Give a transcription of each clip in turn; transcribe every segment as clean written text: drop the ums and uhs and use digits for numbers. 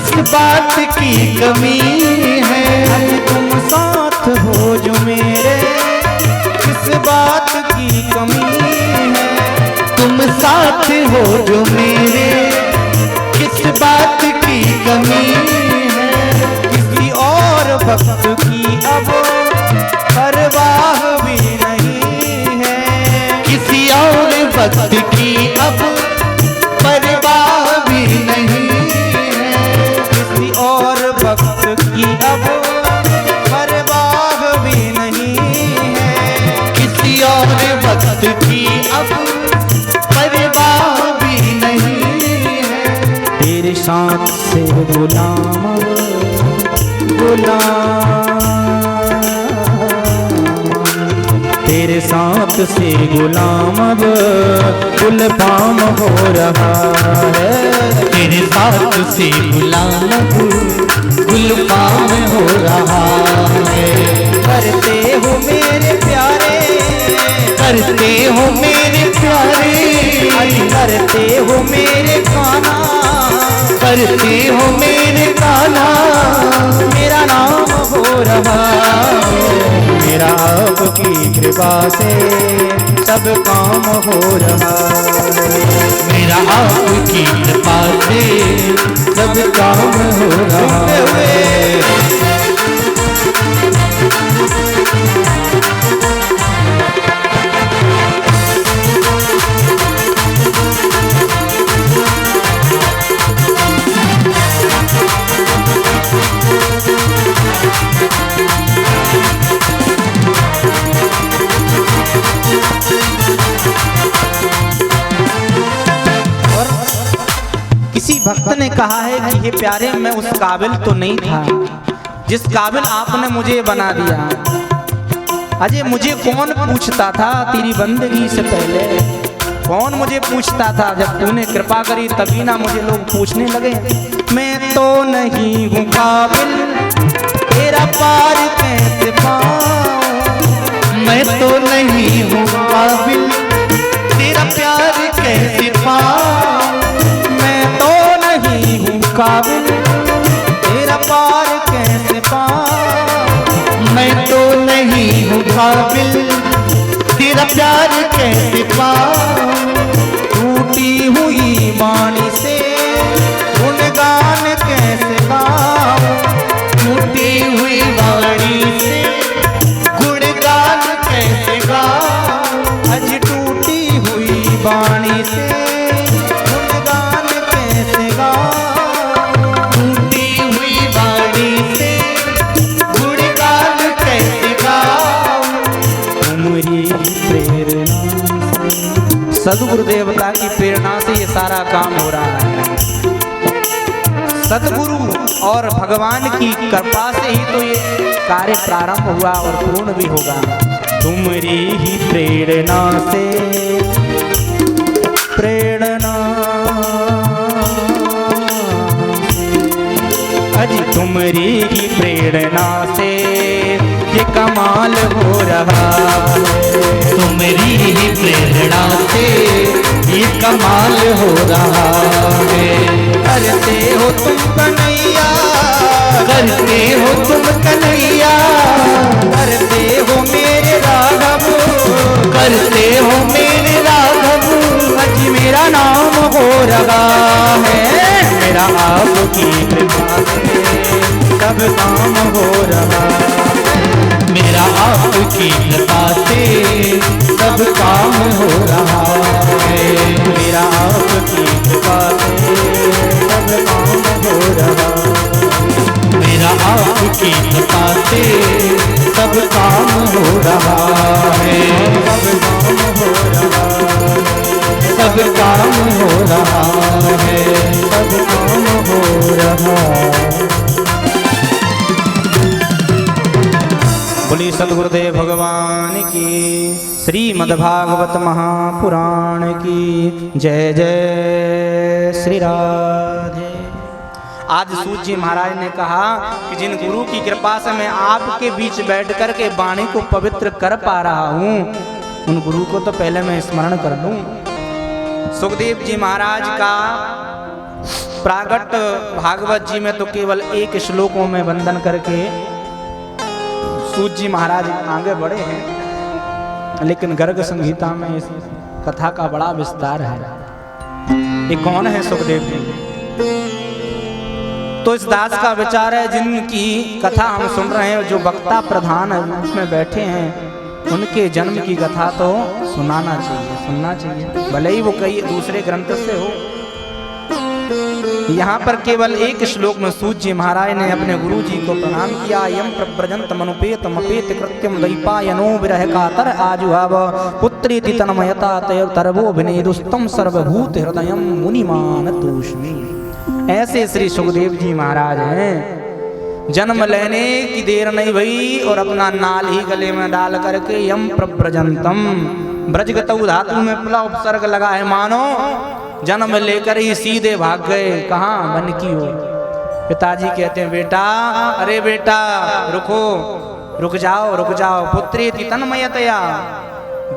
किस बात की कमी है। तुम साथ हो जो मेरे, किस बात की कमी है। तुम साथ हो जो मेरे, किस बात की कमी है। किसी और भक्त की अब परवाह भी नहीं है। किसी और भक्त की अब परवाह भी नहीं है। किसी और भक्त की अब परवाह भी नहीं है। किसी और भक्त की अब परवाह भी नहीं है। तेरे साथ से गुलाम गुलाम, तेरे साथ से गुलाम अब गुलफाम हो रहा है। तेरे साथ से गुलाम गुलफाम हो रहा है। करते हो मेरे प्यारे, करते हो मेरे प्यारे, करते हो मेरे काना, करते हो मेरे काना। मेरा नाम हो रहा है। मेरा आपकी कृपा से सब काम हो रहा है। मेरा आपकी कृपा से सब काम हो रहा है। किसी भक्त ने कहा है कि हे प्यारे, मैं उस काबिल तो नहीं था जिस काबिल आपने मुझे बना दिया। अजय मुझे कौन पूछता था तेरी बंदगी से पहले, कौन मुझे पूछता था। जब तूने कृपा करी तभी ना मुझे लोग पूछने लगे। मैं तो नहीं हूँ काबिल तेरा पार कैसे पाऊं। मैं तो नहीं हूँ काबिल तेरा प्यार कैसे पाऊं। मैं तो नहीं हूँ काबिल तेरा पार कैसे पाऊं। मैं तो नहीं हूँ काबिल तेरा प्यार कैसे पाऊं। टूटी हुई वाणी से गुणगान कैसे गाऊं। टूटी हुई वाणी से गुणगान कैसे गाऊं। आज टूटी हुई वाणी से गुणगान कैसे गाऊं। टूटी हुई वाणी से गुणगान कैसे गाऊं। तुम्हारी प्रेरणा से, सद्गुरु देवता की प्रेरणा से ये सारा काम हो रहा है। सद्गुरु और भगवान की कृपा से ही तो ये कार्य प्रारंभ हुआ और पूर्ण भी होगा। तुम्हारी ही प्रेरणा से, प्रेरणा अजी तुम्हारी ही प्रेरणा से ये कमाल हो रहा है। तुम्हारी ही प्रेरणा से ये कमाल हो रहा है। करते हो तुम कन्हैया, करते हो तुम कन्हैया, करते हो मेरे राघव, करते हो मेरे राघव। आज मेरा नाम हो रहा है। मेरा आपकी कृपा से सब काम हो रहा है। मेरा आपकी कृपा से सब काम हो रहा है। मेरा आपकी कृपा से सब काम हो रहा है। मेरा आपकी कृपा से सब काम हो रहा है। सब काम हो रहा है। सब काम हो रहा है। सब काम हो रहा है। बोली सद्गुरुदेव भगवान की, श्रीमद्भागवत महापुराण की जय जय श्री राधे। आज सूत जी महाराज ने कहा कि जिन गुरु की कृपा से मैं आपके बीच बैठ कर के वाणी को पवित्र कर पा रहा हूँ, उन गुरु को तो पहले मैं स्मरण कर लूं। सुखदेव जी महाराज का प्रागट भागवत जी में तो केवल एक श्लोकों में वंदन करके सूत जी महाराज आगे बढ़े हैं, लेकिन गर्ग संहिता में इस कथा का बड़ा विस्तार है। ये कौन है? सुखदेव जी। तो इस दास का विचार है, जिनकी कथा हम सुन रहे हैं, जो वक्ता प्रधान रूप में बैठे हैं, उनके जन्म की कथा तो सुनाना चाहिए, सुनना चाहिए, भले ही वो कई दूसरे ग्रंथ से हो। यहाँ पर केवल एक श्लोक में सूत जी महाराज ने अपने गुरु जी को प्रणाम किया। यम प्रव्रजंत मनुपेत मपेत कृत्यम दैपायनो विरह कातर आजुहाव पुत्री तन्मयता तय तरवोभिनेदुस्तम सर्वभूत हृदयम मुनिमान तूष्णी। ऐसे श्री सुखदेव जी महाराज हैं। जन्म लेने की देर नहीं भई और अपना नाल ही गले में डाल करके यम प्रव्रजंतम, ब्रजगतौ धातु में प्ला उपसर्ग लगा है, मानो जन्म लेकर ही सीधे भाग गए। कहाँ? वन की ओर। पिताजी कहते हैं, बेटा, अरे बेटा रुको, रुक जाओ, रुक जाओ। पुत्री तन्मयतया,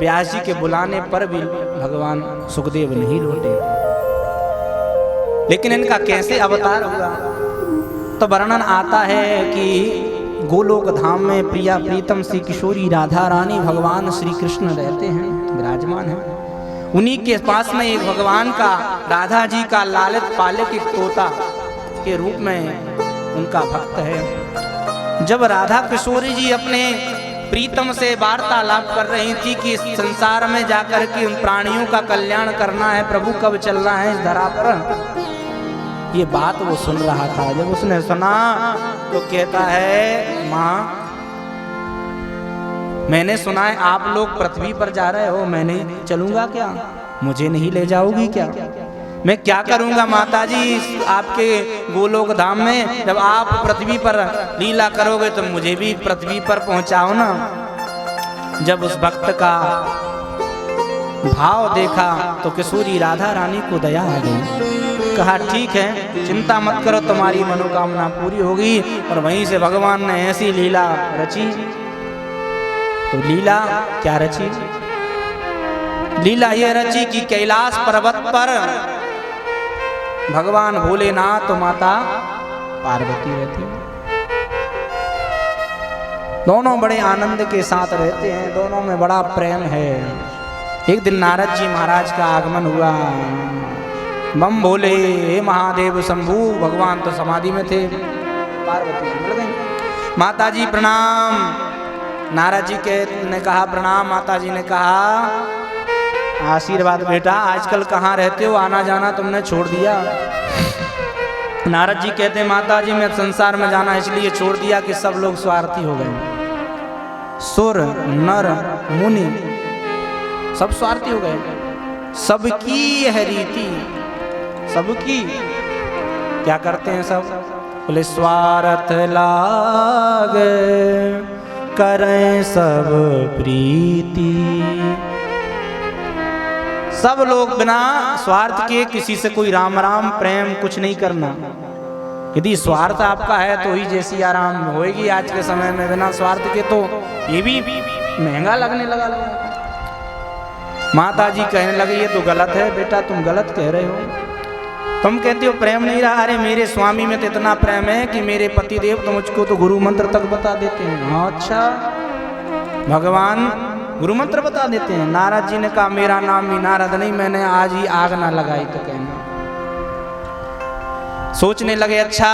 व्यास जी के बुलाने पर भी भगवान सुखदेव नहीं लौटे। लेकिन इनका कैसे अवतार हुआ? तो वर्णन आता है कि गोलोक धाम में प्रिया प्रीतम श्री किशोरी राधा रानी भगवान श्री कृष्ण रहते हैं, विराजमान हैं। उन्हीं के पास में एक भगवान का, राधा जी का लालित पालित एक तोता के रूप में उनका भक्त है। जब राधा किशोरी जी अपने प्रीतम से वार्तालाप कर रही थी कि इस संसार में जाकर के उन प्राणियों का कल्याण करना है, प्रभु कब चलना है इस धरा पर, ये बात वो सुन रहा था। जब उसने सुना तो कहता है, माँ मैंने सुना है आप लोग पृथ्वी पर जा रहे हो, मैं नहीं चलूंगा क्या? मुझे नहीं ले जाओगी क्या? मैं क्या करूंगा माता जी आपके गोलोक धाम में? जब आप पृथ्वी पर लीला करोगे तो मुझे भी पृथ्वी पर पहुंचाओ ना। जब उस भक्त का भाव देखा तो किशोरी राधा रानी को दया आ गई। कहा, ठीक है, चिंता मत करो, तुम्हारी मनोकामना पूरी होगी। और वहीं से भगवान ने ऐसी लीला रची। तो लीला क्या रची? लीला यह रची कि कैलाश पर्वत पर भगवान भोलेनाथ तो माता पार्वती रहती, दोनों बड़े आनंद के साथ रहते हैं, दोनों में बड़ा प्रेम है। एक दिन नारद जी महाराज का आगमन हुआ। बम भोले, हे महादेव शंभू। भगवान तो समाधि में थे, पार्वती जी मिल गई। माता जी प्रणाम। नारद जी ने कहा प्रणाम। माता जी ने कहा, आशीर्वाद बेटा, आजकल कहाँ रहते हो, आना जाना तुमने छोड़ दिया। नारद जी कहते, माता जी मैं संसार में जाना इसलिए छोड़ दिया कि सब लोग स्वार्थी हो गए। सुर नर मुनि सब स्वार्थी हो गए। सबकी यह रीति, सबकी क्या करते हैं सब? बोले स्वार्थ लाग करें सब प्रीति। सब लोग बिना स्वार्थ के किसी से कोई राम राम प्रेम कुछ नहीं करना। यदि स्वार्थ आपका है तो ही जैसी आराम होएगी आज के समय में। बिना स्वार्थ के तो ये भी महंगा लगने लगा लोगों को। माता जी कहने लगे, ये तो गलत है बेटा, तुम गलत कह रहे हो। तुम कहते हो प्रेम नहीं रहा। अरे मेरे स्वामी में तो इतना प्रेम है कि मेरे पति देव तो मुझको तो गुरु मंत्र तक बता देते हैं। हाँ अच्छा, भगवान गुरु मंत्र बता देते हैं। नारद जी ने कहा, मेरा नाम भी नारद नहीं, मैंने आज ही आग ना लगाई तो कहना। सोचने लगे, अच्छा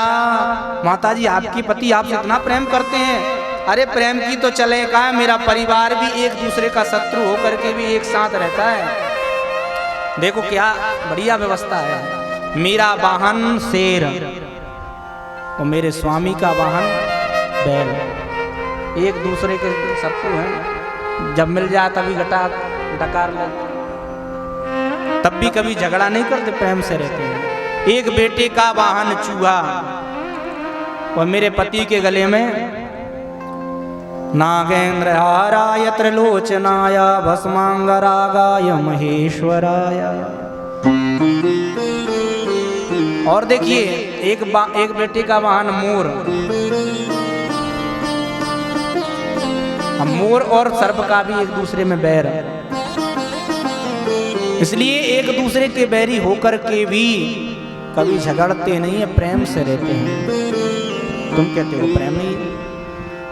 माता जी आपकी पति आपसे इतना प्रेम करते हैं। अरे प्रेम की तो चले का है, मेरा परिवार भी एक दूसरे का शत्रु होकर के भी एक साथ रहता है। देखो क्या बढ़िया व्यवस्था है। मेरा वाहन शेर और मेरे स्वामी का वाहन बैल, एक दूसरे के शत्रु हैं। जब मिल जाए तभी डकार ले, तब भी कभी झगड़ा नहीं करते, प्रेम से रहते हैं। एक बेटे का वाहन चूहा और मेरे पति के गले में नागेंद्र हाराय त्रिलोचनाय भस्मांगरागाय महेश्वराय। और देखिए एक बेटे का वाहन मोर। मोर और सर्प का भी एक दूसरे में बैर है, इसलिए एक दूसरे के बैरी होकर के भी कभी झगड़ते नहीं है, प्रेम से रहते हैं। तुम कहते हो प्रेम नहीं है।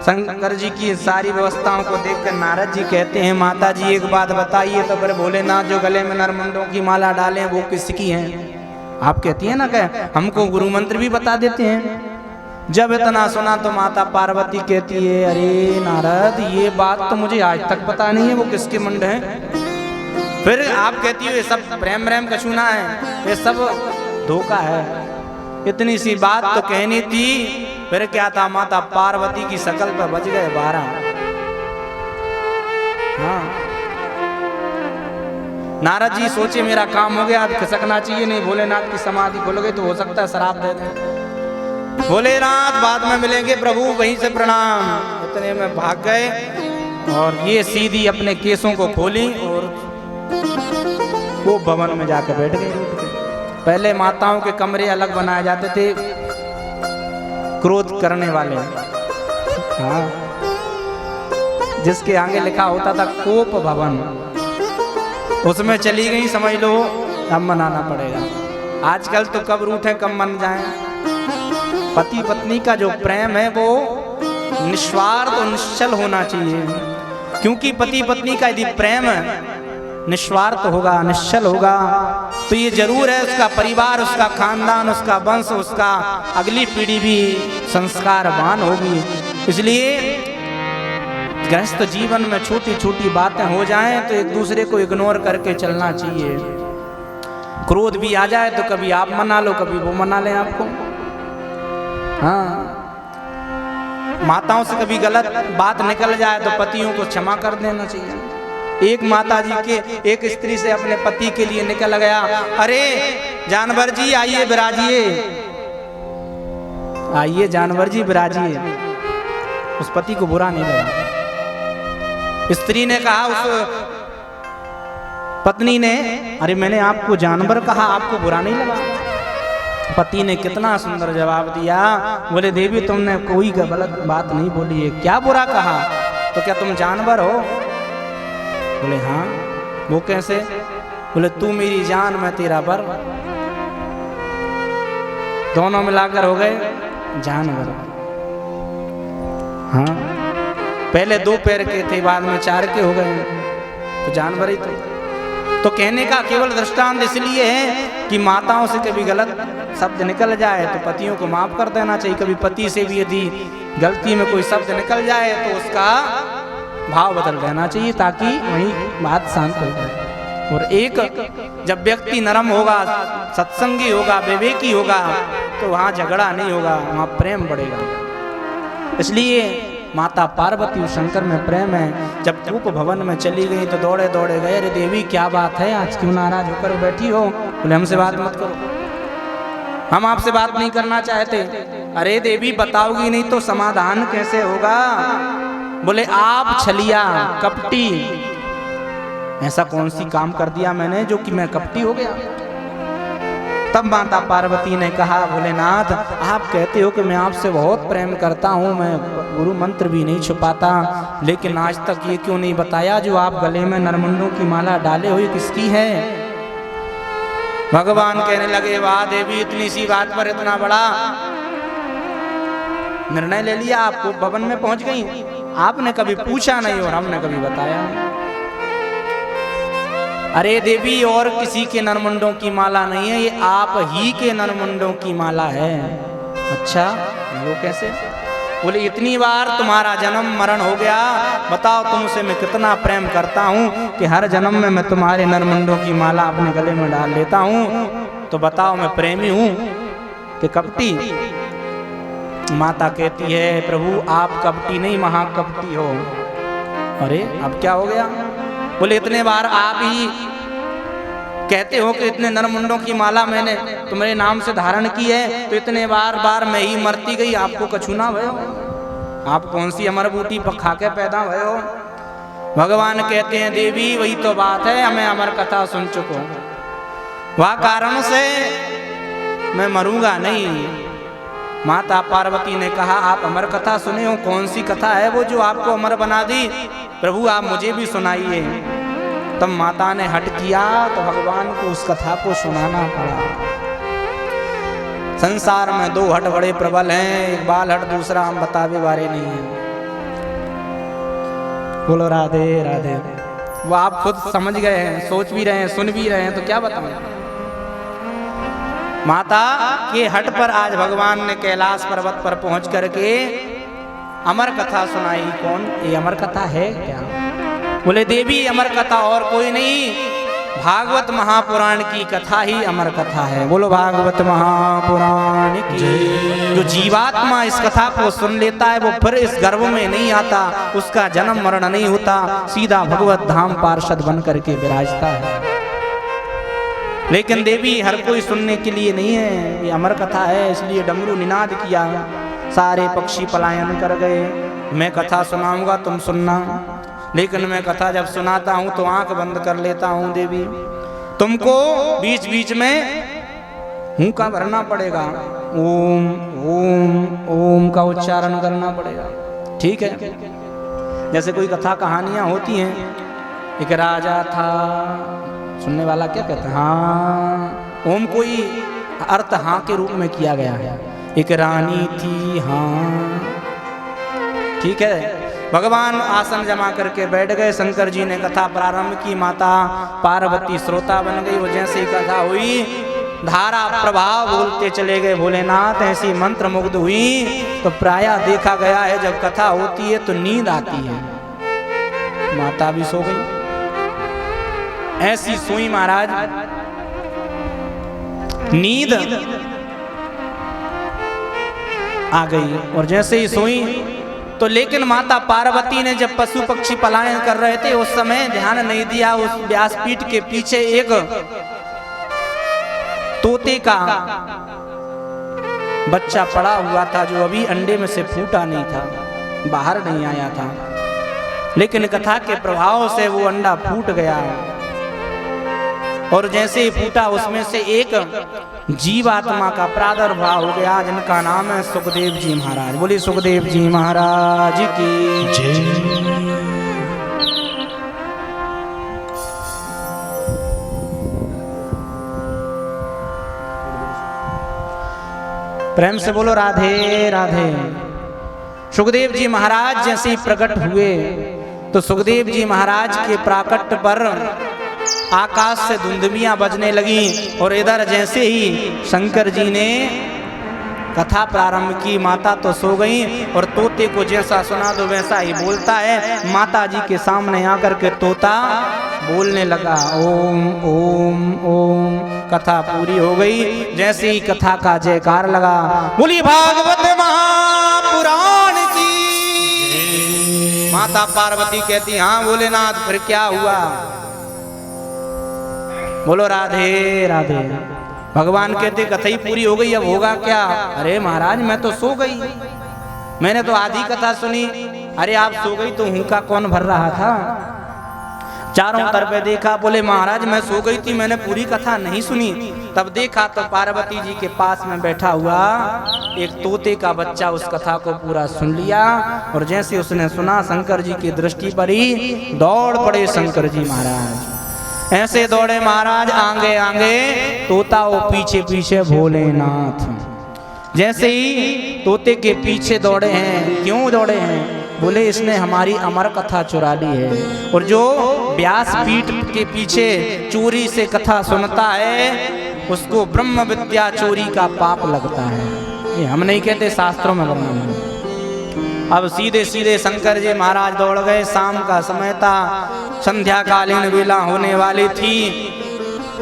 शंकर जी की सारी व्यवस्थाओं को देखकर नारद जी कहते हैं, माता जी एक बात बताइए तो फिर भोलेनाथ जो गले में नरमुंडों की माला डाले वो किसकी हैं? आप कहती है ना कि हमको गुरु मंत्र भी बता देते हैं। जब इतना सुना तो माता पार्वती कहती है, अरे नारद ये बात तो मुझे आज तक पता नहीं है वो किसके मुंड हैं। फिर आप कहती हो ये सब प्रेम प्रेम कछूना है, ये सब धोखा है। इतनी सी बात तो कहनी थी, फिर क्या था, माता पार्वती की शकल पर बज गए 12। हाँ, नारद जी सोचे मेरा काम हो गया, अब खिसकना चाहिए नहीं, भोलेनाथ की समाधि खुल गई तो हो सकता है शराब दे दें। भोलेनाथ बाद में मिलेंगे प्रभु, वहीं से प्रणाम। इतने में भाग गए और ये सीधी अपने केसों को खोली और वो भवन में जाकर बैठ गए। पहले माताओं के कमरे अलग बनाए जाते थे क्रोध करने वाले, हाँ, जिसके आगे लिखा होता था कोप भवन, उसमें चली गई, समझ लो अब मनाना पड़ेगा। आजकल तो कब रूठे कब मन जाए। पति पत्नी का जो प्रेम है वो निस्वार्थ और निश्चल होना चाहिए, क्योंकि पति पत्नी का यदि प्रेम निस्वार्थ होगा, निश्चल होगा, तो ये जरूर है उसका परिवार, उसका खानदान, उसका वंश, उसका अगली पीढ़ी भी संस्कारवान होगी। इसलिए गृहस्थ जीवन में छोटी छोटी बातें हो जाएं तो एक दूसरे को इग्नोर करके चलना चाहिए। क्रोध भी आ जाए तो कभी आप मना लो, कभी वो मना लें आपको। हाँ, माताओं से कभी गलत बात निकल जाए तो पतियों को क्षमा कर देना चाहिए। एक माता जी के एक स्त्री से अपने पति के लिए निकल गया, अरे जानवर जी आइए विराजिए, आइए जानवर जी विराजिए। उस पति को बुरा नहीं लगा। स्त्री ने कहा उस पत्नी ने, अरे मैंने आपको जानवर कहा, आपको बुरा नहीं लगा? पति ने कितना सुंदर जवाब दिया, बोले देवी तुमने कोई गलत बात नहीं बोली है, क्या बुरा कहा? तो क्या तुम जानवर हो? बोले हाँ। वो कैसे? बोले तू मेरी जान मैं तेरा बर, दोनों मिलाकर हो गए जानवर। हाँ, पहले 2 पैर के थे, बाद में 4 के हो गए, तो जानवर ही थे। तो कहने का केवल दृष्टांत इसलिए है कि माताओं से कभी गलत शब्द निकल जाए तो पतियों को माफ कर देना चाहिए। कभी पति से भी यदि गलती में कोई शब्द निकल जाए तो उसका भाव बदल देना चाहिए, ताकि वही बात शांत हो जाए। और एक जब व्यक्ति नरम होगा, सत्संगी होगा, विवेकी होगा, तो वहाँ झगड़ा नहीं होगा, वहाँ प्रेम बढ़ेगा। इसलिए माता पार्वती और शंकर में प्रेम है। जब कूप भवन में चली गई तो दौड़े दौड़े गए, अरे देवी क्या बात है, आज क्यों नाराज होकर बैठी हो? बोले हमसे बात मत करो, हम आपसे बात नहीं करना चाहते। अरे देवी बताओगी नहीं तो समाधान कैसे होगा? बोले आप छलिया कपटी, ऐसा कौन सी काम कर दिया मैंने जो कि मैं कपटी हो गया? तब माता पार्वती ने कहा, भोलेनाथ आप कहते हो कि मैं आपसे बहुत प्रेम करता हूँ, मैं गुरु मंत्र भी नहीं छुपाता, लेकिन आज तक ये क्यों नहीं बताया जो आप गले में नरमुंडों की माला डाले हुए किसकी है? भगवान कहने लगे, वाह देवी इतनी सी बात पर इतना बड़ा निर्णय ले लिया, आपको भवन में पहुंच गई, आपने कभी पूछा नहीं और हमने कभी बताया नहीं। अरे देवी और किसी के नरमुंडों की माला नहीं है, ये आप ही के नरमुंडों की माला है। अच्छा वो कैसे? बोले इतनी बार तुम्हारा जन्म मरण हो गया, बताओ तुमसे मैं कितना प्रेम करता हूँ कि हर जन्म में मैं तुम्हारे नरमुंडों की माला अपने गले में डाल लेता हूँ, तो बताओ मैं प्रेमी हूँ कि कपटी? माता कहती है, प्रभु आप कपटी नहीं महाकपटी हो। अरे अब क्या हो गया? बोले इतने बार आप ही कहते हो कि इतने नरमुंडों की माला मैंने तुम्हारे नाम से धारण की है, तो इतने बार बार मैं ही मरती गई, आपको कछूना भयो? आप कौन सी अमर बूटी पर खा के पैदा भयो? भगवान कहते हैं, देवी वही तो बात है, मैं अमर कथा सुन चुका हूँ, वह कारण से मैं मरूंगा नहीं। माता पार्वती ने कहा, आप अमर कथा सुने हो? कौन सी कथा है वो जो आपको अमर बना दी? प्रभु आप मुझे भी सुनाइए। तब माता ने हट किया तो भगवान को उस कथा को सुनाना पड़ा। संसार में दो हट बड़े प्रबल हैं, एक बाल हट, दूसरा हम बतावे बारे नहीं है। बोलो राधे राधे। वो आप खुद समझ गए हैं, सोच भी रहे हैं, सुन भी रहे हैं, तो क्या बताऊं। माता के हट पर आज भगवान ने कैलाश पर्वत पर पहुंच करके अमर कथा सुनाई। कौन ये अमर कथा है क्या? बोले देवी अमर कथा और कोई नहीं, भागवत महापुराण की कथा ही अमर कथा है। बोलो भागवत महापुराण की। जो जीवात्मा इस कथा को सुन लेता है वो फिर इस गर्भ में नहीं आता, उसका जन्म मरण नहीं होता, सीधा भगवत धाम पार्षद बन करके विराजता है। लेकिन देवी हर कोई सुनने के लिए नहीं है, ये अमर कथा है, इसलिए डमरू निनाद किया, सारे पक्षी पलायन कर गए। मैं कथा सुनाऊंगा, तुम सुनना। लेकिन मैं कथा जब सुनाता हूं तो आंख बंद कर लेता हूं देवी, तुमको बीच बीच में हुंका भरना पड़ेगा, ओम ओम ओम का उच्चारण करना पड़ेगा, ठीक है। जैसे कोई कथा कहानियां होती हैं, एक राजा था, सुनने वाला क्या कहता है, हाँ, ओम कोई अर्थ हाँ के रूप में किया गया है। एक रानी थी, हाँ, ठीक है। भगवान आसन जमा करके बैठ गए, शंकर जी ने कथा प्रारंभ की, माता पार्वती श्रोता बन गई। वो जैसे ही कथा हुई धारा प्रभाव बोलते चले गए भोलेनाथ, ऐसी मंत्र मुग्ध हुई। तो प्रायः देखा गया है जब कथा होती है तो नींद आती है, माता भी सो गई। ऐसी सोई महाराज, नींद आ गई और जैसे ही सोई तो लेकिन माता पार्वती ने जब पशु पक्षी पलायन कर रहे थे उस समय ध्यान नहीं दिया। उस व्यासपीठ के पीछे एक तोते का बच्चा पड़ा हुआ था, जो अभी अंडे में से फूटा नहीं था, बाहर नहीं आया था। लेकिन कथा के प्रभाव से वो अंडा फूट गया और जैसे ही फूटा उसमें से एक जीवात्मा का प्रादुर्भाव हो गया, जिनका नाम है सुखदेव जी महाराज। बोलिए सुखदेव जी महाराज की जय। प्रेम से बोलो राधे राधे। सुखदेव जी महाराज जैसे ही प्रकट हुए तो सुखदेव जी महाराज के प्राकट्य पर आकाश से धुंधुमियां बजने लगी और इधर जैसे ही शंकर जी ने कथा प्रारंभ की, माता तो सो गई और तोते को जैसा सुना दो वैसा ही बोलता है। माता जी के सामने आकर के तोता बोलने लगा, ओम ओम ओम। कथा पूरी हो गई, जैसे ही कथा का जयकार लगा, बोली भागवत महापुराण की। माता पार्वती कहती, हाँ भोलेनाथ फिर क्या हुआ? बोलो राधे राधे। भगवान कहते कथा ही पूरी हो गई, अब होगा क्या? अरे महाराज मैं तो सो गई, मैंने तो आधी कथा सुनी। अरे आप सो गई तो हुंका कौन भर रहा था? चारों तरफ देखा, बोले महाराज मैं सो गई थी, मैंने पूरी कथा नहीं सुनी। तब देखा तो पार्वती जी के पास में बैठा हुआ एक तोते का बच्चा उस कथा को पूरा सुन लिया और जैसे उसने सुना शंकर जी की दृष्टि पड़ी, दौड़ पड़े शंकर जी महाराज। ऐसे दौड़े महाराज, आगे आगे तोता वो पीछे पीछे भोलेनाथ। जैसे ही तोते के पीछे दौड़े हैं, क्यों दौड़े हैं? बोले इसने हमारी अमर कथा चुरा ली है। और जो व्यासपीठ के पीछे चोरी से कथा सुनता है उसको ब्रह्म विद्या चोरी का पाप लगता है। ये हम नहीं कहते, शास्त्रों में वर्णन है। अब सीधे सीधे शंकर जी महाराज दौड़ गए। शाम का समय था, संध्याकालीन वेला होने वाली थी।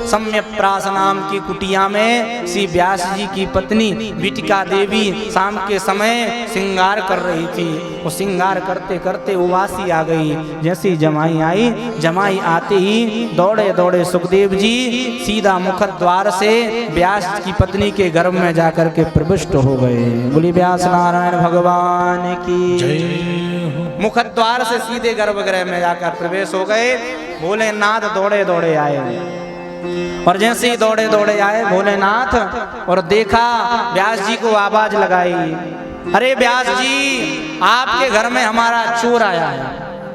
सम्यप्रास नाम की कुटिया में श्री व्यास जी की पत्नी बिटिका देवी शाम के समय श्रृंगार कर रही थी। वो श्रृंगार करते करते उवासी आ गई। जैसे ही जमाई आई, जमाई आते ही दौड़े दौड़े सुखदेव जी सीधा मुख द्वार से व्यास की पत्नी के गर्भ में जाकर के प्रविष्ट हो गए। बोली व्यास नारायण भगवान की जय। मुख द्वार से सीधे गर्भगृह में जाकर प्रवेश हो गए। भोलेनाथ दौड़े दौड़े आए और जैसे ही दौड़े दौड़े आए भोलेनाथ और देखा, व्यास जी को आवाज लगाई, अरे व्यास जी आपके घर में हमारा चोर आया है।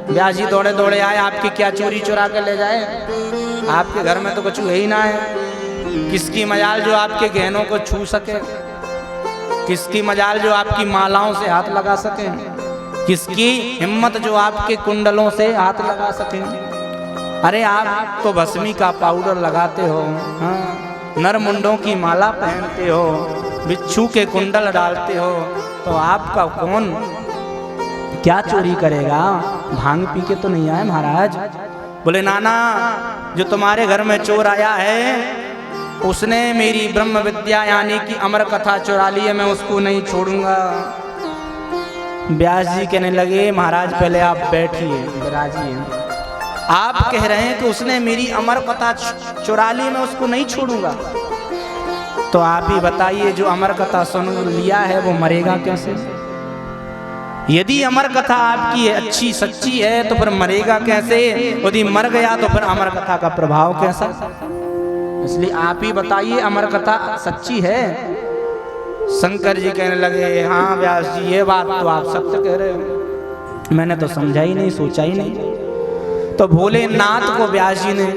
व्यास जी दौड़े दौड़े आए, आपकी क्या चोरी चुरा के ले जाए? आपके घर में तो कुछ है ही ना है, किसकी मजाल जो आपके गहनों को छू सके? किसकी मजाल जो आपकी मालाओं से हाथ लगा सके? किसकी हिम्मत जो आपके कुंडलों से हाथ लगा सके? अरे आप तो भस्मी का पाउडर लगाते हो, हाँ, नर मुंडों की माला पहनते हो, बिच्छू के कुंडल डालते हो, तो आपका कौन क्या चोरी करेगा? भांग पी के तो नहीं आए महाराज। बोले नाना, जो तुम्हारे घर में चोर आया है उसने मेरी ब्रह्म विद्या यानी कि अमर कथा चुरा ली है, मैं उसको नहीं छोड़ूंगा। व्यास जी कहने लगे महाराज पहले आप बैठिए, विराजिए। आप कह रहे हैं कि उसने मेरी अमर कथा चुरा ली, मैं उसको नहीं छोड़ूंगा, तो आप ही बताइए जो अमर कथा सुन लिया है वो मरेगा कैसे? यदि अमर कथा आपकी अच्छी सच्ची है तो फिर मरेगा कैसे? यदि मर गया तो फिर अमर कथा का प्रभाव कैसा? इसलिए आप ही बताइए अमर कथा सच्ची है? शंकर जी कहने लगे हाँ व्यास जी ये बात तो आप सत्य कह रहे हो, मैंने तो समझा ही नहीं, सोचा ही नहीं। तो भोलेनाथ को व्यास जी ने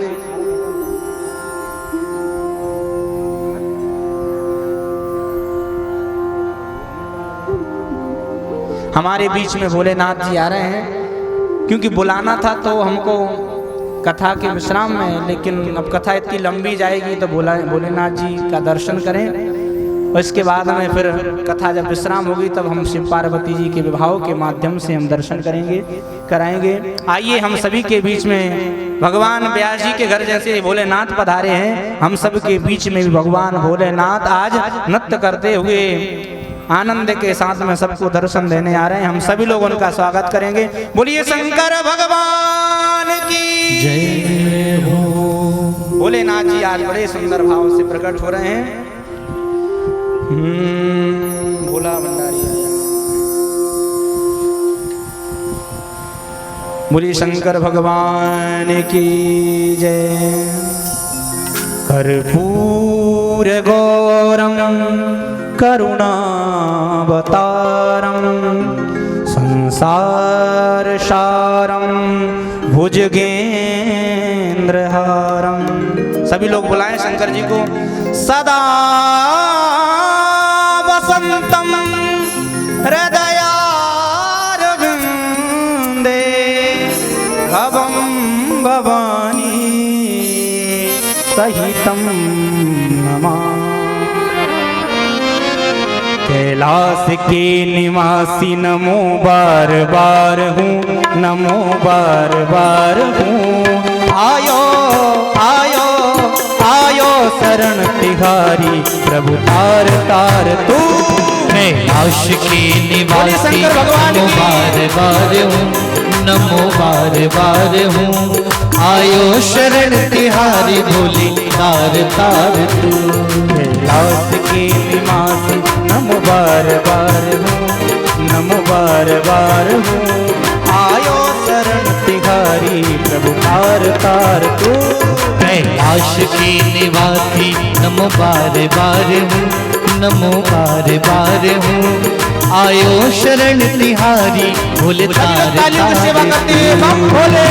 हमारे बीच में भोलेनाथ जी आ रहे हैं, क्योंकि बुलाना था तो हमको कथा के विश्राम में, लेकिन अब कथा इतनी लंबी जाएगी तो भोलेनाथ जी का दर्शन करें और इसके बाद में फिर कथा जब विश्राम होगी तब हम शिव पार्वती जी के विवाह के माध्यम से हम दर्शन कराएंगे। आइए हम सभी के बीच में भगवान व्यास जी के घर जैसे भोलेनाथ पधारे हैं, हम सब के बीच में भी भगवान भोलेनाथ आज नृत्य करते हुए आनंद के साथ में सबको दर्शन देने आ रहे हैं। हम सभी लोग उनका स्वागत करेंगे। बोलिए शंकर भगवान की जय हो। भोलेनाथ जी आज बड़े सुंदर भाव से प्रकट हो रहे हैं। भोला भंडारी आया। बोलिए शंकर भगवान की जय। कर्पूर गौरम करुणावतारम संसार सारम भुजगेंद्रहारम। सभी लोग बुलाएं शंकर जी को। सदा वसंतम हृदयारविंदे भवम भवानी सहितम नमामि। कैलाश के निवासी नमो बार बार हूँ, नमो बार बार हूँ। आयो आयो आयो शरण तिहारी प्रभु तार तार तू। कैलाश के निवासी नमो बार बार हूँ, नमो बार बार हूँ। आयो शरण तिहारी भोले तार तार तू। कैलाश के निवासी नमो बार बार हूँ, नमो बार बार हूँ। आयो शरण तिहारी प्रभु तार तार तू। कैलाश के निवासी नमो बार बार हूँ, नमो बार बार हूँ। आयो शरण तिहारी भोले तार सेवा करते तार हम भोले।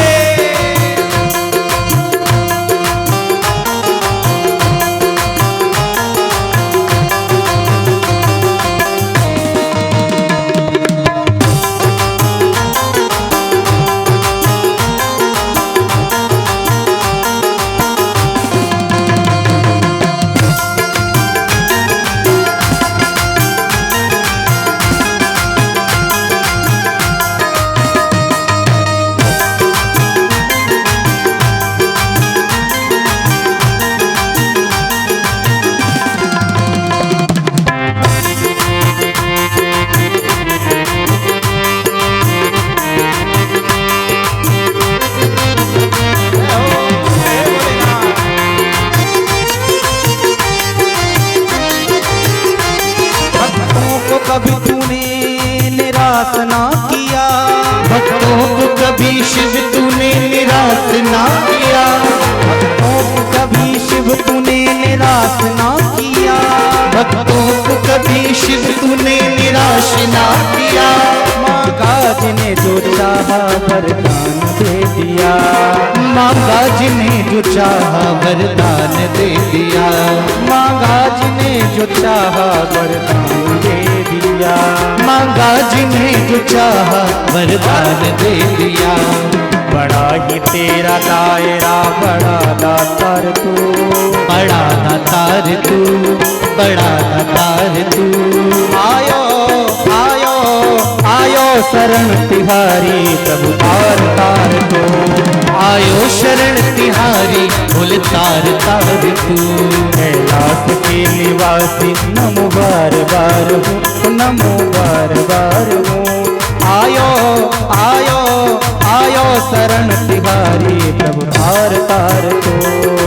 कभी तूने निराश ना किया, भक्तों को कभी शिव तूने निराश ना किया। भक्तों को कभी शिव तूने निराश ना किया। भक्तों को कभी शिव तूने निराश ना किया। मांगा जिन्हें जो चाहा वरदान दे दिया। मांगा जिन्हें जो चाहा वरदान दे दिया। मांगा जिन्हें जो चाहा वरदान दे मांगा जिन्हें जो चाहा वरदान दे दिया। बड़ा ही तेरा दायरा, बड़ा दातार तू, बड़ा दातार तू, बड़ा दातार तू। आयो आयो आयो शरण तिहारी प्रभु तार तार तू। आयो शरण तिहारी बोल तार तार तू। कैलाश के निवासी नमो बार बार हो, नमो बार बार हो। आयो आयो आयो शरण तिहारी प्रभु तार तार तू।